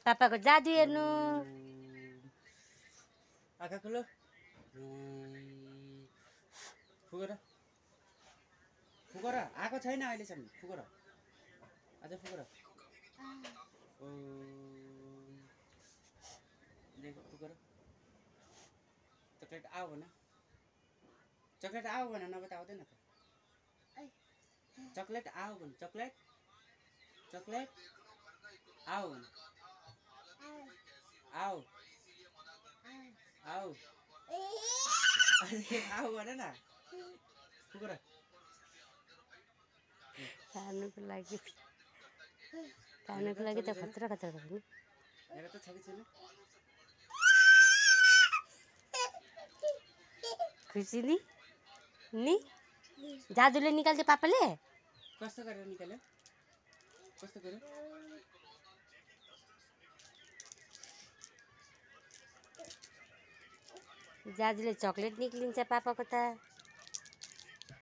पापाको जादु हेर्नु। आँखा खुलो। फुगर फुगर आएको छैन अहिलेसम्म। फुगर अझ फुगर। देखो फुगर। चकलेट आओ भन। चकलेट आओ भन नभए त आउँदैन त। चकलेट आओ भन। चकलेट चकलेट आओ भन। आओ आओ आओ भन न। फुगर। खानुको लागि त खतरा खतरा गर्नु। हेर त छ कि छैन। खुसी नि जादुले निकाल्थ्यो पापाले। कस्तो गरेर निकाल्यो? कस्तो गर्यो? जादुले चकलेट निक्लिन्छ पापाको त।